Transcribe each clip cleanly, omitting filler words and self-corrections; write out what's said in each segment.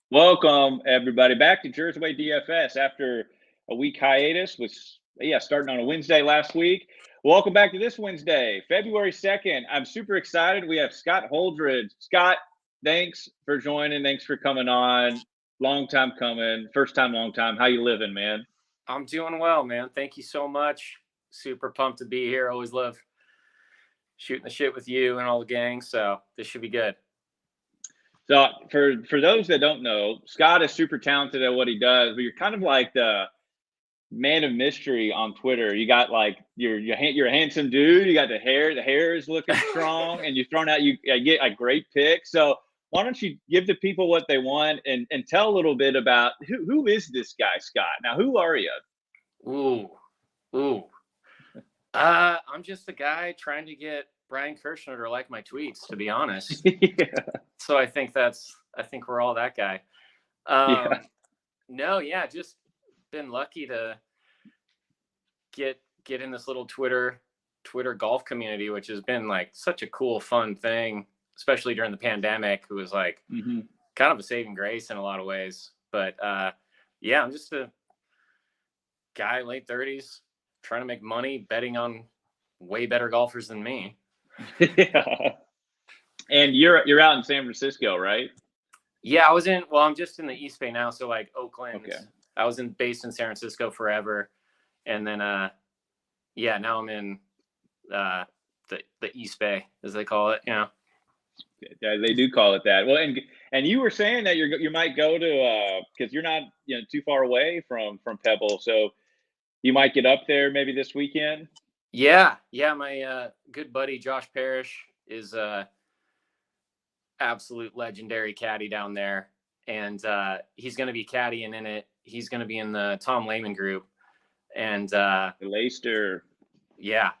Welcome everybody back to JerzWay DFS after a week hiatus. Was starting on a Wednesday last week. Welcome back to this Wednesday, February 2nd. I'm super excited. We have Scott Holdred. Scott, thanks for joining. Thanks for coming on. Long time coming. First time, long time. How you living, man? I'm doing well, man. Thank you so much. Super pumped to be here. Always love shooting the shit with you and all the gang. So this should be good. So for those that don't know, Scott is super talented at what he does, but you're kind of like the man of mystery on Twitter. You got like you're a handsome dude. You got the hair. The hair is looking strong, and you've thrown out you get a great pick. So why don't you give the people what they want and tell a little bit about who is this guy, Scott? Now, who are you? Ooh. I'm just a guy trying to get Brian Kirshner to like my tweets, to be honest. Yeah. So I think we're all that guy. Just been lucky to get in this little Twitter golf community, which has been like such a cool, fun thing, especially during the pandemic. It was like kind of a saving grace in a lot of ways. But I'm just a guy, late 30s, trying to make money betting on way better golfers than me. Yeah. And you're out in San Francisco, right? Yeah, I'm just in the East Bay now, so like Oakland. Okay. I was based in San Francisco forever, and then now I'm in the East Bay, as they call it. Yeah, they do call it that. Well, and you were saying that you might go to because you're not too far away from Pebble, so you might get up there maybe this weekend. Yeah. My good buddy Josh Parrish is absolute legendary caddy down there, and he's going to be caddying in it. He's going to be in the Tom Lehman group, and Leicester. Yeah.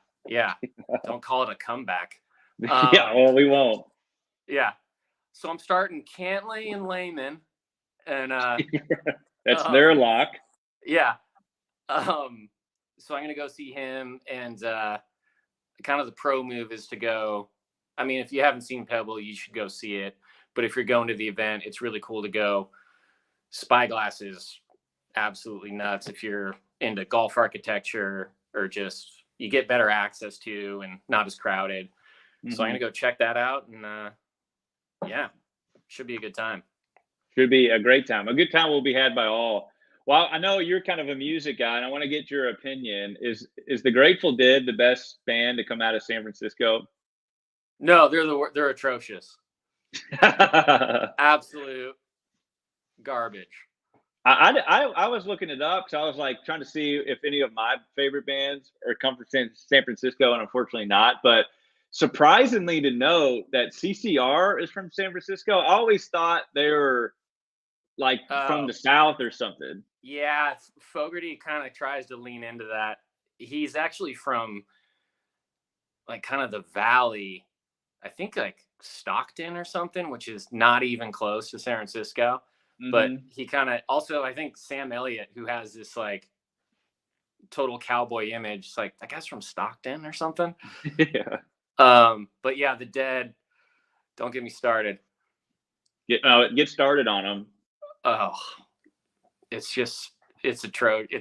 Don't call it a comeback. Yeah, well, we won't. Yeah. So I'm starting Cantlay and Lehman, and that's their lock. Yeah. So I'm going to go see him, and kind of the pro move is to go. I mean, if you haven't seen Pebble, you should go see it. But if you're going to the event, it's really cool to go. Spyglass is absolutely nuts if you're into golf architecture, or just you get better access to and not as crowded. So I'm going to go check that out, and should be a good time. Should be a great time. A good time will be had by all. Well, I know you're kind of a music guy, and I want to get your opinion. Is the Grateful Dead the best band to come out of San Francisco? No, they're atrocious. Absolute garbage. I was looking it up because I was like trying to see if any of my favorite bands are come from San Francisco, and unfortunately not. But surprisingly to know that CCR is from San Francisco. I always thought they were like from the South or something. Yeah, Fogarty kind of tries to lean into that. He's actually from like kind of the Valley, I think like Stockton or something, which is not even close to San Francisco. But he kind of also, I think Sam Elliott, who has this like total cowboy image, it's like that guy's from Stockton or something. Yeah. But yeah, the Dead, don't get me started. Get started on them. Oh, it's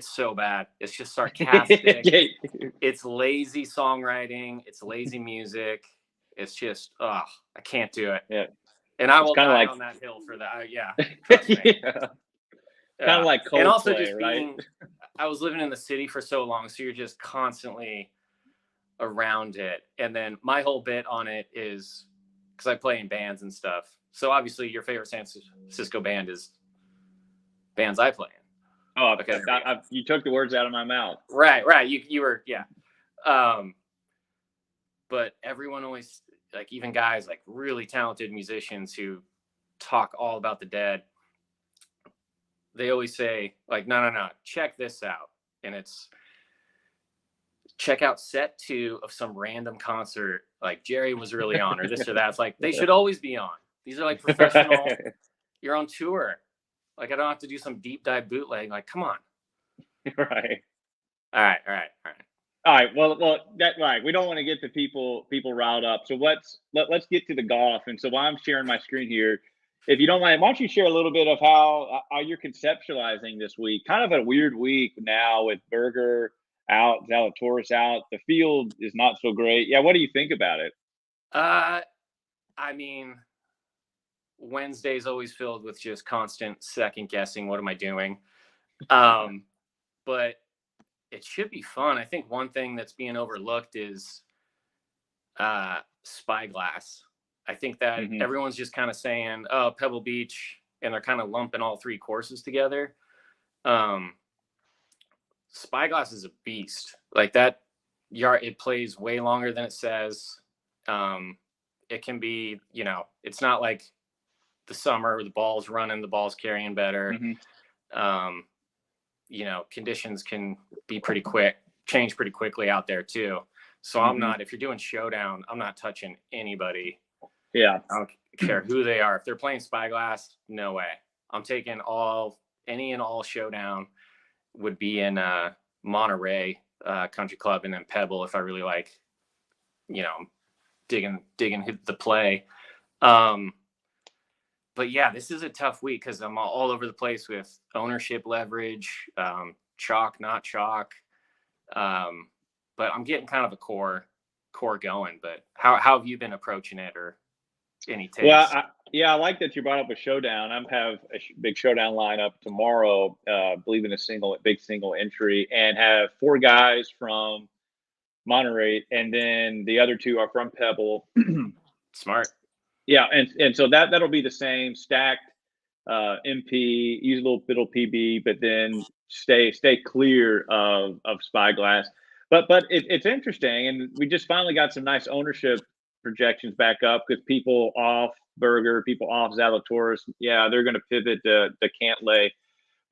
so bad. It's just sarcastic. It's lazy songwriting. It's lazy music. It's just, I can't do it. Yeah. And I will die on that hill for that. Yeah. Kind of like Coldplay, and also just right? I was living in the city for so long, so you're just constantly around it. And then my whole bit on it is because I play in bands and stuff. So obviously your favorite San Francisco band is bands I play in. Oh, okay. You took the words out of my mouth. Right. You were, yeah. But everyone always, like even guys, like really talented musicians who talk all about the Dead, they always say like, no, check this out. And it's check out set 2 of some random concert like Jerry was really on, or this or that. It's like, they should always be on. These are like professional, you're on tour. Like, I don't have to do some deep dive bootleg. Like, come on. Right. All right. Well, that's right. We don't want to get the people riled up. So let's get to the golf. And so while I'm sharing my screen here, if you don't mind, why don't you share a little bit of how you're conceptualizing this week? Kind of a weird week now with Berger out, Zalatoris out. The field is not so great. Yeah, what do you think about it? I mean, Wednesday's always filled with just constant second guessing. What am I doing? But it should be fun. I think one thing that's being overlooked is Spyglass. I think that everyone's just kind of saying, oh, Pebble Beach, and they're kind of lumping all three courses together. Spyglass is a beast. Like that yard, it plays way longer than it says. It can be, it's not like the summer, the ball's running, the ball's carrying better. Conditions can be pretty quick, change pretty quickly out there too. So I'm not, if you're doing showdown, I'm not touching anybody. Yeah. I don't care who they are. If they're playing Spyglass, no way. I'm taking any and all showdown would be in Monterey Country Club, and then Pebble if I really like, digging the play. But yeah, this is a tough week because I'm all over the place with ownership leverage, chalk, not chalk. But I'm getting kind of a core going. But how have you been approaching it, or any takes? Well, I like that you brought up a showdown. I have a big showdown lineup tomorrow, believe in a big single entry, and have 4 guys from Monterey, and then the other 2 are from Pebble. Smart. Yeah, and so that'll be the same stacked MP, use a little PB, but then stay clear of Spyglass. But it's interesting, and we just finally got some nice ownership projections back up because people off Berger, people off Zalatoris. Yeah, they're going to pivot to Cantlay.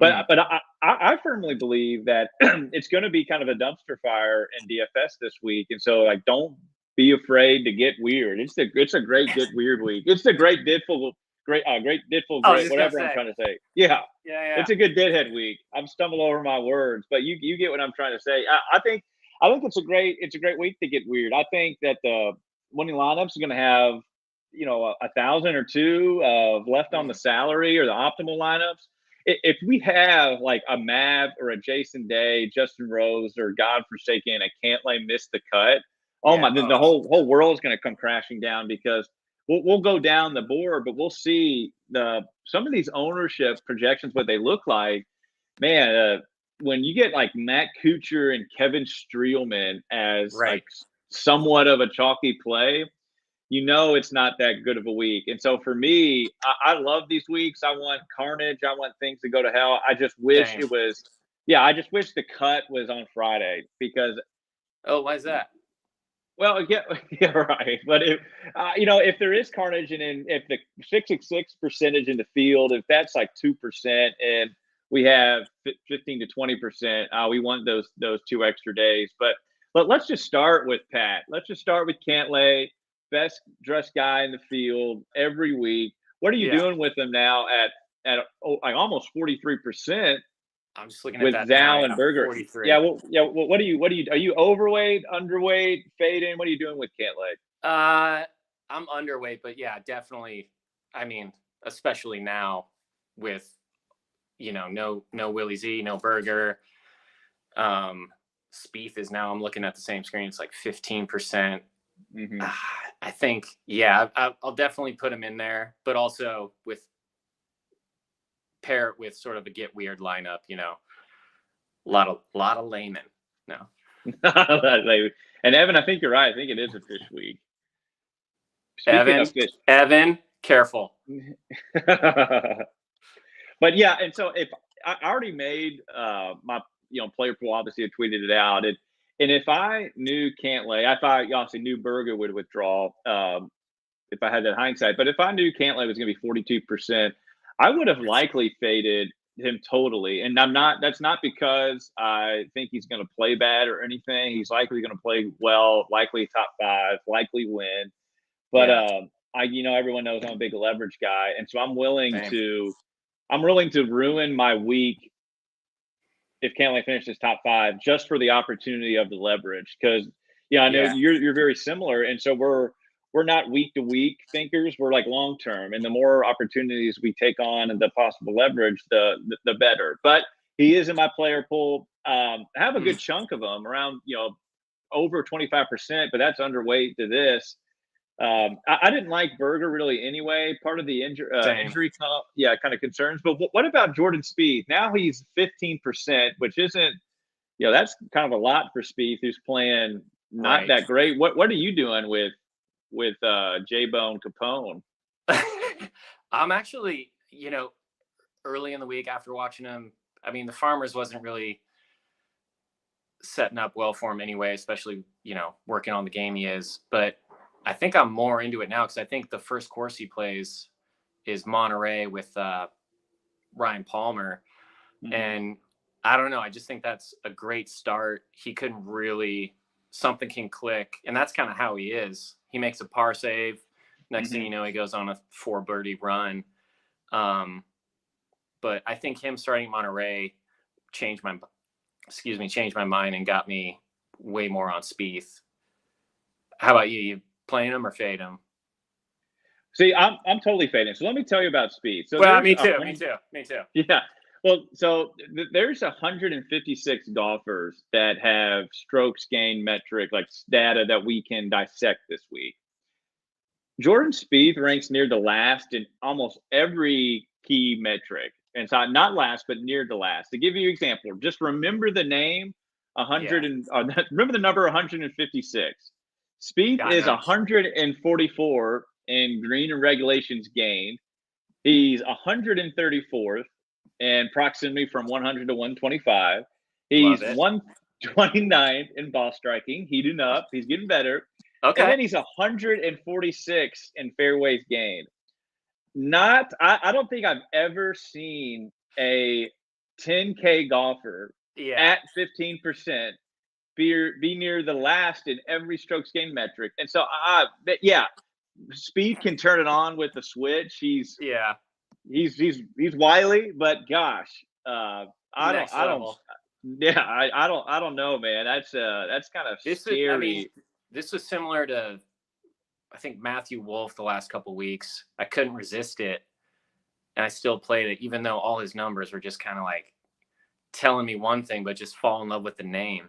But I firmly believe that it's going to be kind of a dumpster fire in DFS this week, and so don't be afraid to get weird. It's a great get weird week. It's the great Didful, whatever I'm trying to say. Yeah. It's a good deadhead week. I'm stumbling over my words, but you get what I'm trying to say. I think it's a great week to get weird. I think that the winning lineups are going to have 1,000 or 2 of left on the salary or the optimal lineups. If we have like a Mav or a Jason Day, Justin Rose, or godforsaken a Cantlay miss the cut, the whole world is going to come crashing down because we'll go down the board, but we'll see some of these ownership projections, what they look like. Man, when you get like Matt Kuchar and Kevin Streelman as like somewhat of a chalky play, it's not that good of a week. And so for me, I love these weeks. I want carnage. I want things to go to hell. I just wish it was. Yeah, I just wish the cut was on Friday because. Oh, why is that? Well, yeah, right. But if there is carnage and if the 666 percentage in the field, if that's like 2% and we have 15 to 20%, we want those 2 extra days. But let's just start with Pat. Let's just start with Cantlay, best dressed guy in the field every week. What are you doing with him now at like almost 43%? I'm just looking at that with Zal and Berger. 43. Yeah, what are you? Are you overweight, underweight, fading? What are you doing with Cantlay? I'm underweight, but yeah, definitely. I mean, especially now with no Willie Z, no Berger. Spieth is now. I'm looking at the same screen. It's like 15%. I think, I'll definitely put him in there, but also pair it with sort of a get weird lineup, a lot of laymen. No. And Evan, I think you're right. I think it is a fish week. Speaking of fish. Evan, careful. But yeah, and so if I already made my player pool, obviously I tweeted it out. And if I knew Cantlay, I thought obviously knew Berger would withdraw if I had that hindsight. But if I knew Cantlay was going to be 42%, I would have likely faded him totally. And that's not because I think he's going to play bad or anything. He's likely going to play well, likely top 5, likely win. But everyone knows I'm a big leverage guy, and so I'm willing to ruin my week if Cantlay finishes top 5 just for the opportunity of the leverage. Because I know you're very similar, and so we're we're not week to week thinkers. We're like long term, and the more opportunities we take on and the possible leverage, the better. But he is in my player pool. I have a good chunk of them around, over 25%, but that's underweight to this. I didn't like Berger really anyway. Part of the injury, kind of concerns. But what about Jordan Spieth? Now he's 15%, which isn't, that's kind of a lot for Spieth, who's playing not that great. What are you doing with J-Bone Capone? I'm actually, early in the week after watching him, I mean, the Farmers wasn't really setting up well for him anyway, especially, working on the game he is. But I think I'm more into it now because I think the first course he plays is Monterey with Ryan Palmer. Mm-hmm. And I don't know. I just think that's a great start. He couldn't really, something can click. And that's kind of how he is. He makes a par save. Next thing you know, he goes on a 4 birdie run. But I think him starting Monterey changed my mind and got me way more on Spieth. How about you? You playing him or fade him? See, I'm totally fading. So let me tell you about Spieth. So me too. Yeah. Well, so there's 156 golfers that have strokes gained metric, like data that we can dissect this week. Jordan Spieth ranks near the last in almost every key metric. And so not last, but near the last. To give you an example, just remember the name, remember the number 156. Spieth is 144 in green and regulations gained. He's 134th in proximity from 100 to 125. He's 129th in ball striking, heating up. He's getting better. Okay. And then he's 146 in fairways gained. I don't think I've ever seen a 10K golfer at 15% be near the last in every strokes gained metric. And so, Spieth can turn it on with the switch. He's wily, but gosh, I don't know, man. That's kind of scary. This was similar to, I think, Matthew Wolff the last couple of weeks. I couldn't resist it, and I still played it, even though all his numbers were just kind of like telling me one thing, but just fall in love with the name.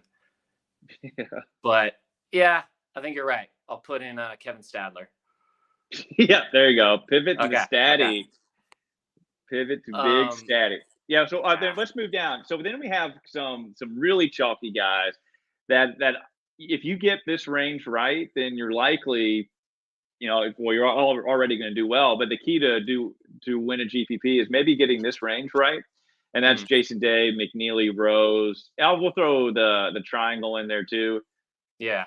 Yeah. But yeah, I think you're right. I'll put in Kevin Stadler. Yeah, there you go. Pivot to the statty. Okay. Pivot to big statty. Yeah. So then let's move down. So then we have some really chalky guys that if you get this range right, then you're likely, you're already going to do well. But the key to win a GPP is maybe getting this range right. And that's Jason Day, McNeely, Rose. We'll throw the triangle in there too. Yeah.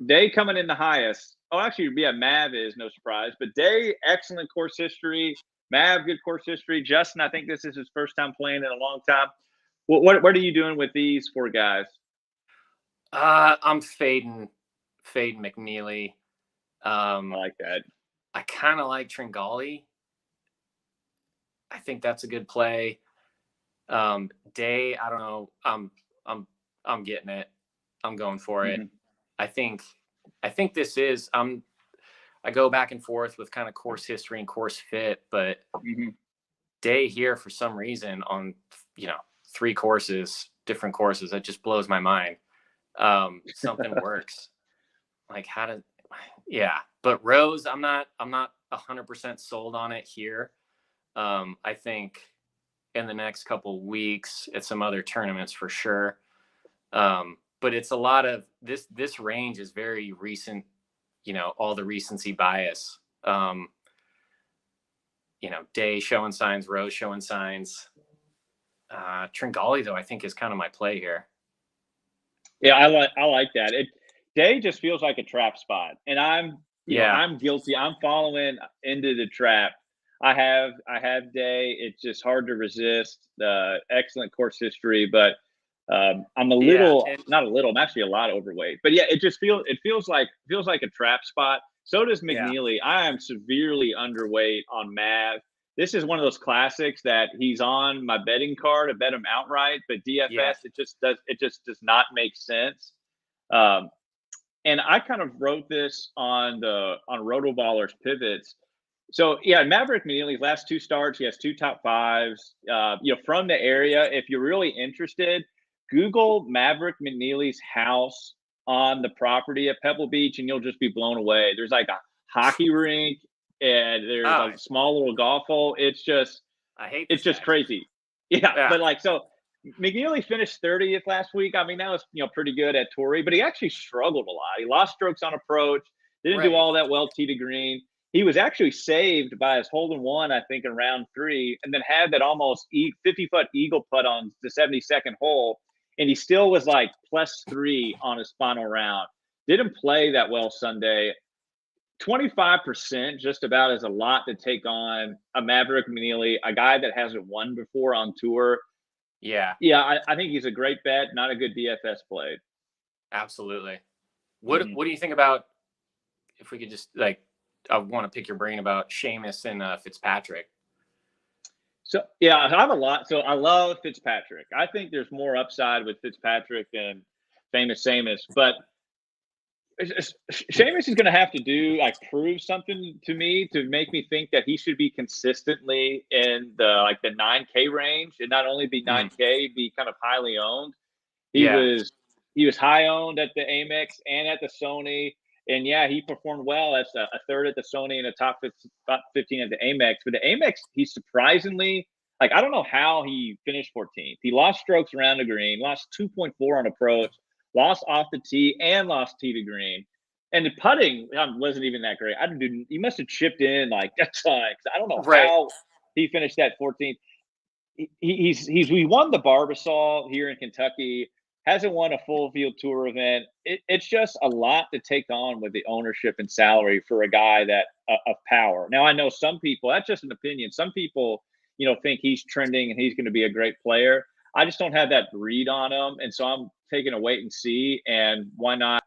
Day coming in the highest. Oh, actually, Mav is no surprise. But Day, excellent course history. Mav, good course history. Justin, I think this is his first time playing in a long time. What are you doing with these 4 guys? I'm fading McNeely. I like that. I kind of like Tringali. I think that's a good play. Day, I don't know. I'm getting it. I'm going for it. I think this is, I go back and forth with kind of course history and course fit, but Day here for some reason on, 3 courses, different courses, that just blows my mind. Something works. Like but Rose, I'm not 100% sold on it here. I think in the next couple weeks at some other tournaments for sure. But it's a lot of this range is very recent, all the recency bias. Day showing signs, Rose showing signs. Tringali, though, I think is kind of my play here. Yeah, I like that. Day just feels like a trap spot, and I'm guilty. I'm following into the trap. I have Day. It's just hard to resist. Excellent course history, but I'm I'm actually a lot overweight. But yeah, it feels like a trap spot. So does McNeely. Yeah. I am severely underweight on Mav. This is one of those classics that he's on my betting card to bet him outright, but DFS it just does not make sense. And I kind of wrote this on Rotoballer's pivots. So yeah, Maverick McNealy's last 2 starts, he has 2 top 5s. From the area, if you're really interested, Google Maverick McNealy's house on the property at Pebble Beach, and you'll just be blown away. There's like a hockey rink, and there's a small little golf hole. It's just crazy. Yeah, but like so. McNealy finished 30th last week. I mean, that was pretty good at Torrey, but he actually struggled a lot. He lost strokes on approach, didn't do all that well tee to green. He was actually saved by his hole in one, I think, in round 3, and then had that almost 50-foot eagle putt on the 72nd hole, and he still was like +3 on his final round. Didn't play that well Sunday. 25% just about is a lot to take on a Maverick McNealy, a guy that hasn't won before on tour. Yeah, I think he's a great bet, not a good DFS play. Absolutely. What do you think about, if we could just I want to pick your brain about Seamus and Fitzpatrick. So yeah, I have a lot. So I love Fitzpatrick. I think there's more upside with Fitzpatrick than famous Seamus, but Seamus is going to have to prove something to me to make me think that he should be consistently in the 9K range, and not only be 9K, be kind of highly owned. He was high owned at the Amex and at the Sony, and he performed well as a third at the Sony and a top 15 at the Amex. But the Amex, he surprisingly, I don't know how he finished 14th. He lost strokes around the green, lost 2.4 on approach, lost off the tee, and lost tee to green. And the putting wasn't even that great. He must have chipped in a ton. I don't know how he finished that 14th. He won the Barbasol here in Kentucky. Hasn't won a full field tour event. It's just a lot to take on with the ownership and salary for a guy that of power. Now I know some people, that's just an opinion. Some people, think he's trending and he's going to be a great player. I just don't have that read on him, and so I'm taking a wait and see. And why not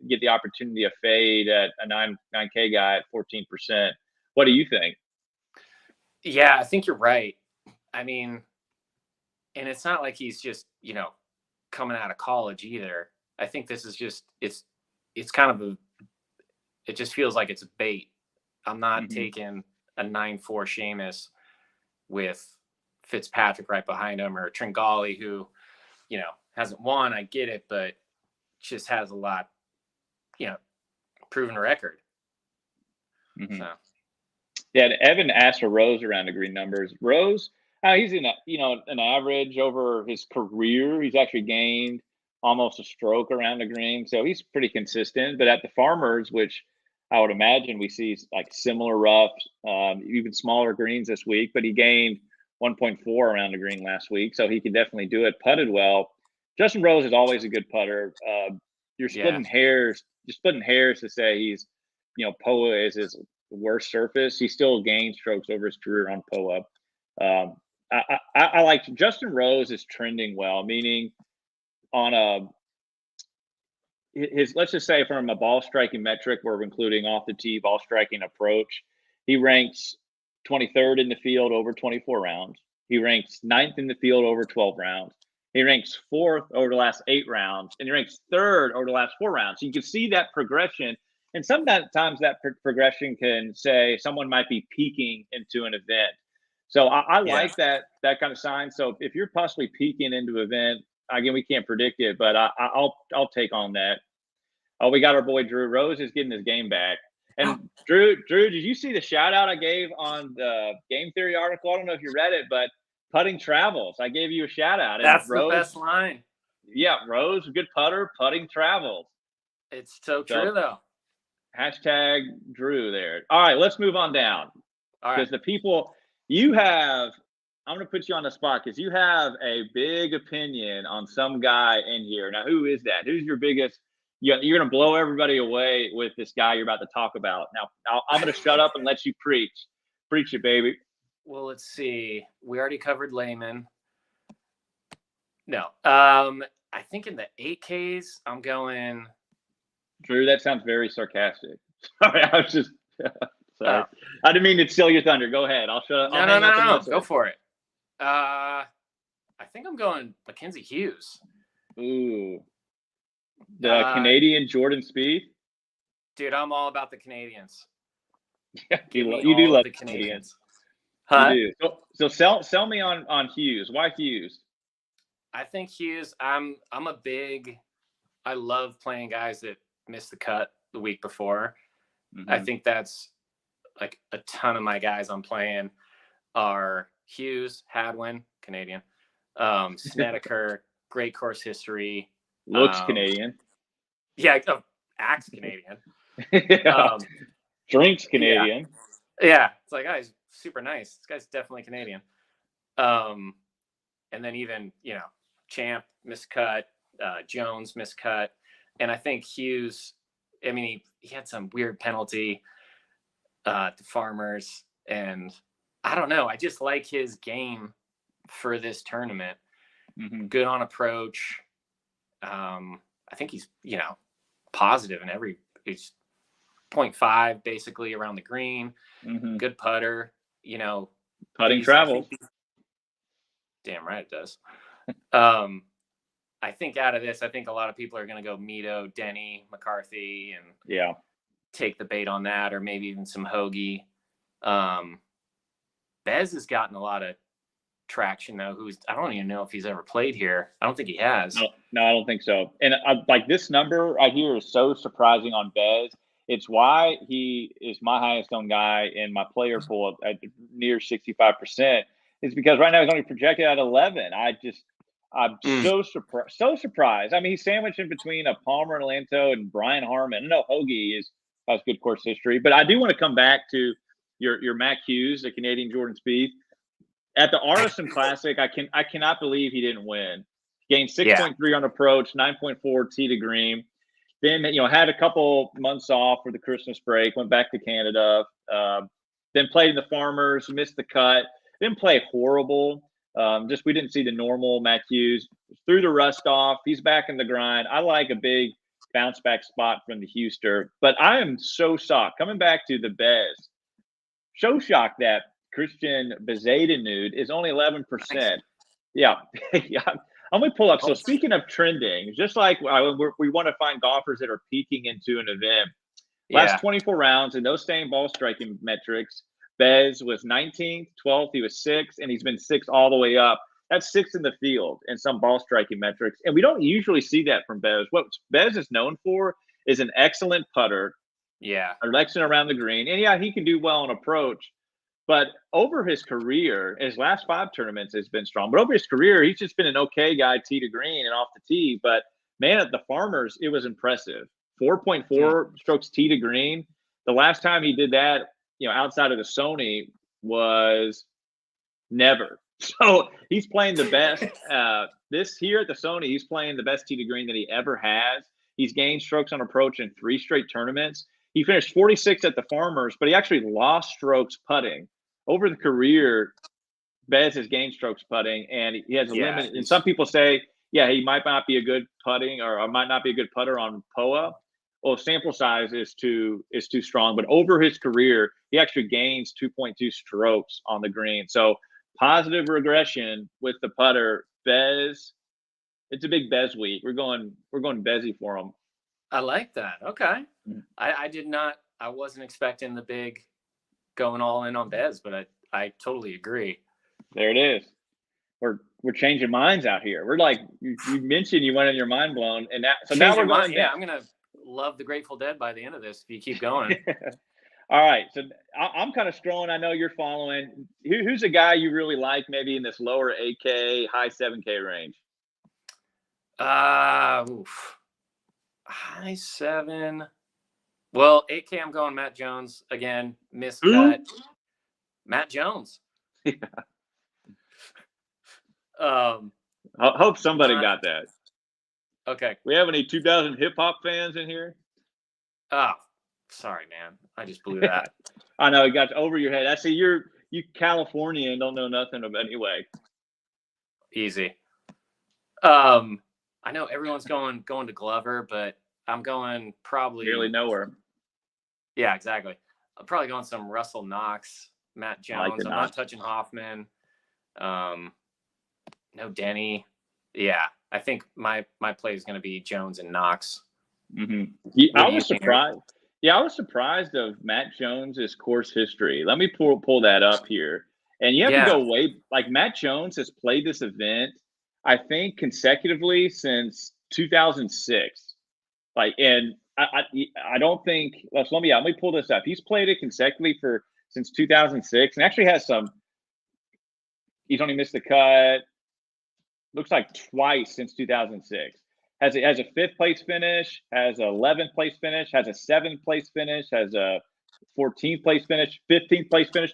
get the opportunity of fade at a 9K guy at 14%? What do you think? Yeah, I think you're right. I mean, and it's not like he's just coming out of college either. I think this is just it's kind of it just feels like it's a bait. I'm not taking a 9-4 Seamus with Fitzpatrick right behind him, or Tringali, who hasn't won. I get it, but just has a lot proven record. So Evan asked for Rose around the green numbers. Rose, he's in an average over his career. He's actually gained almost a stroke around the green, so he's pretty consistent. But at the Farmers, which I would imagine we see similar roughs, even smaller greens this week, but he gained 1.4 around the green last week, so he can definitely do it. Putted well. Justin Rose is always a good putter. You're splitting hairs. You're splitting hairs to say he's, POA is his worst surface. He still gained strokes over his career on POA. I like Justin Rose is trending well, meaning on let's just say from a ball striking metric, where we're including off the tee ball striking approach, he ranks 23rd in the field over 24 rounds. He ranks 9th in the field over 12 rounds. He ranks 4th over the last 8 rounds, and he ranks 3rd over the last 4 rounds. So you can see that progression, and sometimes that progression can say someone might be peaking into an event. So I like that kind of sign. So if you're possibly peaking into an event, again, we can't predict it, but I'll take on that. Oh, we got our boy Drew. Rose is getting his game back. And Drew, did you see the shout out I gave on the Game Theory article? I don't know if you read it, but putting travels. I gave you a shout out. That's the best line. Yeah, Rose, good putter, putting travels. It's so true, though. Hashtag Drew there. All right, let's move on down. All right. Because the people you have, I'm going to put you on the spot because you have a big opinion on some guy in here. Now, who is that? Who's your biggest? You're going to blow everybody away with this guy you're about to talk about. Now, I'm going to shut up and let you preach. Preach it, baby. Well, let's see. We already covered Lehman. No. I think in the 8Ks, I'm going. Drew, that sounds very sarcastic. Sorry, I was just sorry. I didn't mean to steal your thunder. Go ahead. I'll shut up. No. Go for it. I think I'm going Mckenzie Hughes. Ooh. The Canadian Jordan Spieth. Dude, I'm all about the Canadians. You do love the Canadians. Huh? You do. So sell me on Hughes. Why Hughes? I think Hughes. I love playing guys that missed the cut the week before. Mm-hmm. I think that's like a ton of my guys I'm playing are Hughes, Hadwin, Canadian, Snedeker, great course history. Looks Canadian. Yeah, acts Canadian. Yeah. Drinks Canadian. Yeah. It's like, oh, he's super nice. This guy's definitely Canadian. And then even, Champ miscut, Jones miscut. And I think Hughes, I mean, he had some weird penalty to Farmers. And I don't know. I just like his game for this tournament. Mm-hmm. Good on approach. I think he's, positive in he's 0.5 basically around the green. Mm-hmm. Good putter, Putting travels. Damn right it does. I think out of this, I think a lot of people are going to go Mito, Denny, McCarthy, and take the bait on that, or maybe even some Hoagie. Bez has gotten a lot of traction though. I don't even know if he's ever played here. I don't think he has. No, I don't think so. And like this number right here is so surprising on Bez. It's why he is my highest owned guy in my player pool at near 65%. It's because right now he's only projected at 11. I'm so surprised. I mean, he's sandwiched in between a Palmer and Lanto and Brian Harmon. I know Hoagie has good course history, but I do want to come back to your Mac Hughes, the Canadian Jordan Spieth. At the RSM Classic, I cannot believe he didn't win. Gained 6.3 on approach, 9.4 tee to green. Then had a couple months off for the Christmas break. Went back to Canada. Then played in the Farmers, missed the cut. Didn't play horrible. We didn't see the normal Mac Hughes. Threw the rust off. He's back in the grind. I like a big bounce back spot from the Hugester. But I am so shocked. Coming back to the Bez, so shocked that Christian Bezadennud is only 11%. Yeah. Yeah. I'm going to pull up. So speaking of trending, just like we want to find golfers that are peaking into an event. Last 24 rounds and those same ball striking metrics, Bez was 19th, 12th, he was 6th, and he's been 6th all the way up. That's 6th in the field in some ball striking metrics. And we don't usually see that from Bez. What Bez is known for is an excellent putter. Yeah. Excellent around the green. And he can do well on approach. But over his career, his last 5 tournaments has been strong. But over his career, he's just been an okay guy, tee to green and off the tee. But man, at the Farmers, it was impressive. 4.4 strokes tee to green. The last time he did that, outside of the Sony was never. So he's playing the best. This here at the Sony, he's playing the best tee to green that he ever has. He's gained strokes on approach in 3 straight tournaments. He finished 46 at the Farmers, but he actually lost strokes putting. Over the career, Bez has gained strokes putting, and he has a limit. And some people say, he might not be a good putting or might not be a good putter on POA. Well, sample size is too strong. But over his career, he actually gains 2.2 strokes on the green. So positive regression with the putter. Bez, it's a big Bez week. We're going Bezzy for him. I like that. Okay. I wasn't expecting the big going all in on Bez, but I totally agree. There it is. We're changing minds out here. We're like, you mentioned you wanted your mind blown, and now we're going. Yeah, I'm gonna love the Grateful Dead by the end of this if you keep going. All right, so I'm kind of strolling. I know you're following. Who's a guy you really like, maybe in this lower 8K, high 7K range? High 7. Well, 8K, I'm going Matt Jones again. Miscut. Matt Jones. Yeah. I hope somebody got that. Okay. We have any 2000 hip hop fans in here? Oh, sorry, man. I just blew that. I know it got over your head. I see you Californian, don't know nothing about anyway. Easy. I know everyone's going to Glover, but I'm going probably nearly nowhere. Yeah, exactly. I'm probably going some Russell Knox, Matt Jones. I'm not touching Hoffman. No Denny. Yeah, I think my play is going to be Jones and Knox. I What do you was think? surprised. Yeah, I was surprised of Matt Jones's course history. Let me pull that up here. And you have to go way like Matt Jones has played this event, I think, consecutively since 2006. Like, and I don't think let me pull this up. He's played it consecutively since 2006, and actually has some. He's only missed the cut. Looks like twice since 2006. Has a fifth place finish, has a 11th place finish, has a 7th place finish, has a 14th place finish, 15th place finish.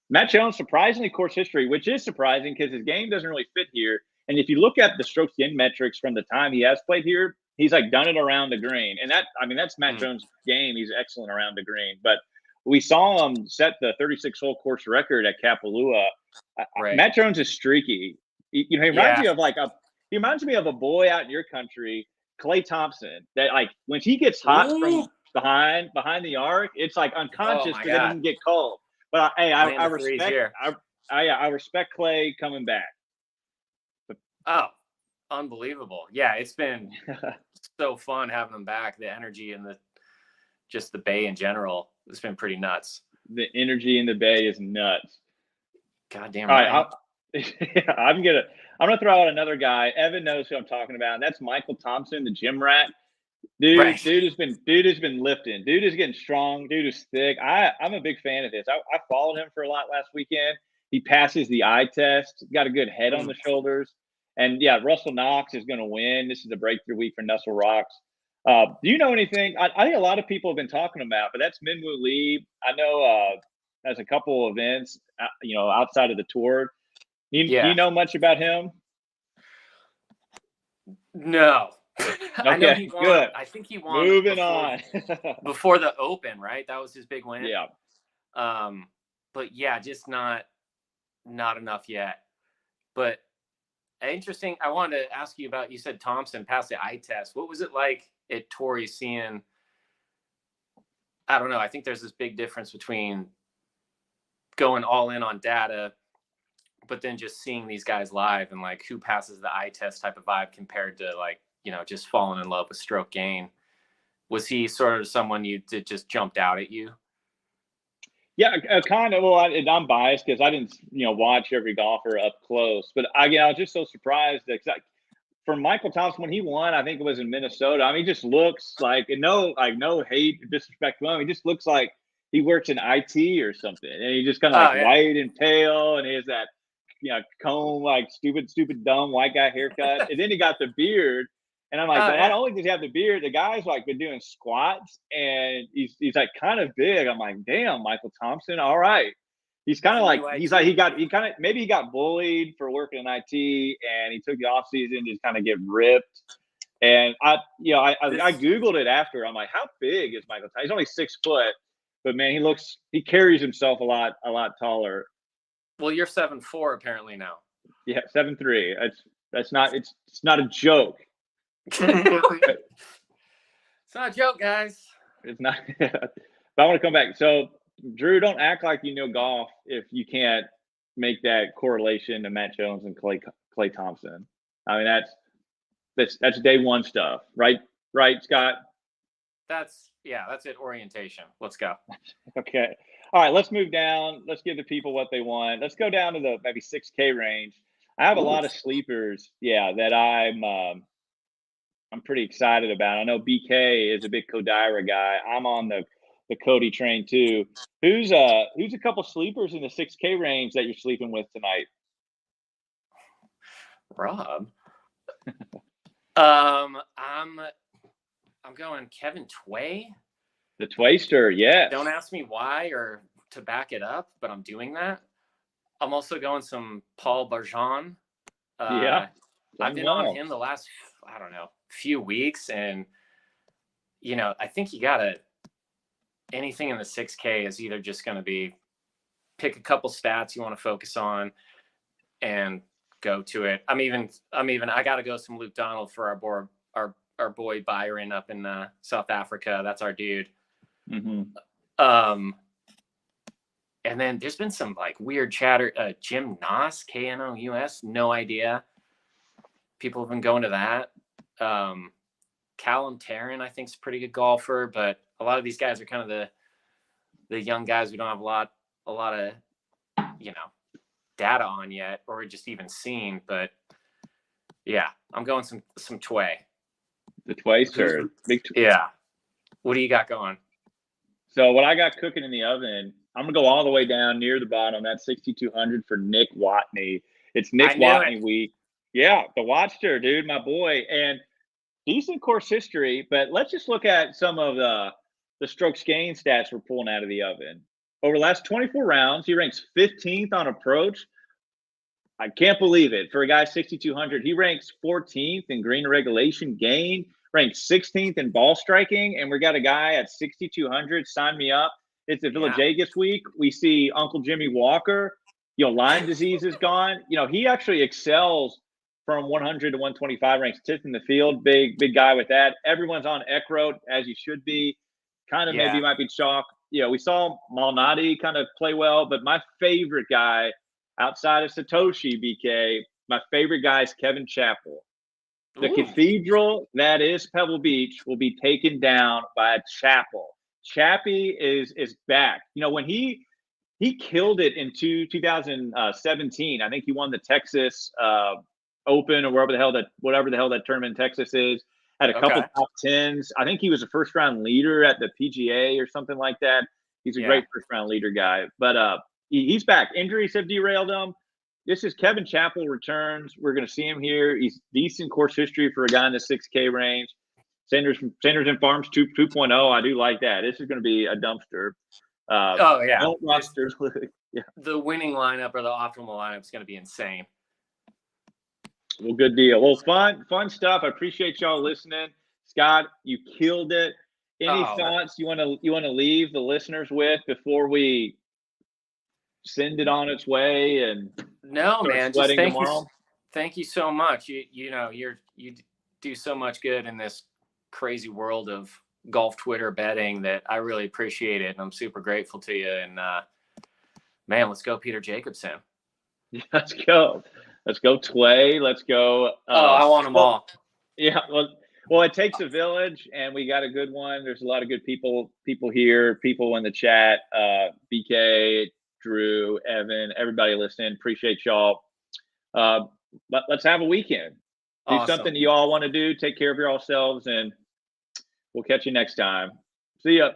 Matt Jones, surprisingly, course history, which is surprising because his game doesn't really fit here. And if you look at the strokes gained metrics from the time he has played here, he's like done it around the green. And that's Matt Jones' game. He's excellent around the green. But we saw him set the 36-hole course record at Kapalua. Right. Matt Jones is streaky. He reminds me of he reminds me of a boy out in your country, Clay Thompson. That like when he gets hot from behind the arc, it's like unconscious for them to get cold. But I respect Clay coming back. Oh, unbelievable! Yeah, it's been so fun having him back. The energy and just the Bay in general, it's been pretty nuts. The energy in the Bay is nuts. God damn right. All right, I'm gonna throw out another guy. Evan knows who I'm talking about. And that's Michael Thompson, the gym rat. Dude has been lifting. Dude is getting strong. Dude is thick. I'm a big fan of this. I followed him for a lot last weekend. He passes the eye test. Got a good head on the shoulders. And yeah, Russell Knox is going to win. This is a breakthrough week for Nussel Rocks. Do you know anything? I think a lot of people have been talking about, but that's Minwoo Lee. I know has a couple events, outside of the tour. Do you know much about him? No. Okay, I know he won. Good. I think he won. Moving on. Before the Open, right? That was his big win. Yeah. But yeah, just not enough yet. But interesting. I wanted to ask you about. You said Thompson passed the eye test. What was it like at Torrey seeing? I don't know. I think there's this big difference between going all in on data, but then just seeing these guys live and like who passes the eye test type of vibe compared to like, just falling in love with stroke gain. Was he sort of someone that just jumped out at you? Yeah, kind of. Well, I'm biased because I didn't, watch every golfer up close. But I was just so surprised that for Michael Thompson when he won, I think it was in Minnesota. I mean, he just looks like, and no hate, disrespect to him. He just looks like he works in IT or something, and he just kind of white and pale, and he has that, comb, like stupid, dumb white guy haircut, and then he got the beard. And I'm like, not only does he have the beard, the guy's like been doing squats and he's like kind of big. I'm like, damn, Michael Thompson. All right. He's kind of like, maybe he got bullied for working in IT and he took the off season to just kind of get ripped. And I Googled it after. I'm like, how big is Michael Thompson? He's only 6 foot, but man, he carries himself a lot taller. Well, you're 7'4" apparently now. Yeah. 7'3". It's not a joke. It's not a joke, guys. It's not. But I want to come back. So, Drew, don't act like you know golf if you can't make that correlation to Matt Jones and Clay Thompson. I mean, that's day one stuff, right? Right, Scott? That's it. Orientation. Let's go. Okay. All right. Let's move down. Let's give the people what they want. Let's go down to the maybe 6K range. I have a lot of sleepers. Yeah, that I'm pretty excited about. I know BK is a big Kodaira guy. I'm on the Cody train too. Who's a couple sleepers in the 6K range that you're sleeping with tonight? Rob. I'm going Kevin Tway. The Twayster, yes. Don't ask me why or to back it up, but I'm doing that. I'm also going some Paul Barjon. Yeah. I've been on him the last, I don't know, few weeks, and I think anything in the 6K is either just going to be pick a couple stats you want to focus on and go to it. I got to go some Luke Donald for our boy Byron up in South Africa. That's our dude. Mm-hmm. And then there's been some like weird chatter. Jim Knoss, Knous, no idea. People have been going to that. Callum Tarrant, I think, is a pretty good golfer, but a lot of these guys are kind of the young guys we don't have a lot of, data on yet, or just even seen. But yeah, I'm going some Tway. The Tway, sir. Big Tway. Yeah. What do you got going? So what I got cooking in the oven, I'm gonna go all the way down near the bottom. That's 6,200 for Nick Watney. It's Nick Watney week. Yeah, the Watcher, dude, my boy, and decent course history. But let's just look at some of the strokes gained stats we're pulling out of the oven. Over the last 24 rounds, he ranks 15th on approach. I can't believe it. For a guy 6,200, he ranks 14th in green regulation gain, ranks 16th in ball striking, and we got a guy at 6,200. Sign me up. It's the Village Vegas week. We see Uncle Jimmy Walker. Lyme disease is gone. He actually excels from 100 to 125, ranks 10th in the field. Big guy with that. Everyone's on Eckroat, as you should be. Maybe might be chalk. We saw Malnati kind of play well, but my favorite guy outside of Satoshi, BK, my favorite guy is Kevin Chappell. The cathedral that is Pebble Beach will be taken down by a Chappell. Chappie is back. When he killed it in 2017. I think he won the Texas Open or whatever the hell that tournament in Texas is. Had a couple top tens. I think he was a first round leader at the PGA or something like that. He's a great first round leader guy. But he's back. Injuries have derailed him. This is Kevin Chappell returns. We're going to see him here. He's decent course history for a guy in the 6K range. Sanders and Farms 2.0. I do like that. This is going to be a dumpster. The winning lineup or the optimal lineup is going to be insane. Well, good deal. Well, fun stuff. I appreciate y'all listening. Scott, you killed it. Any thoughts you want to leave the listeners with before we send it on its way and no, man, just thank you so much. You do so much good in this crazy world of golf Twitter betting that I really appreciate it, and I'm super grateful to you. And man, let's go Peter Jacobsen. Let's go Tway. Let's go. I want them all. Yeah. Well, it takes a village, and we got a good one. There's a lot of good people here, people in the chat. BK, Drew, Evan, everybody listening. Appreciate y'all. But let's have a weekend. Do something you all want to do. Take care of yourselves, and we'll catch you next time. See ya.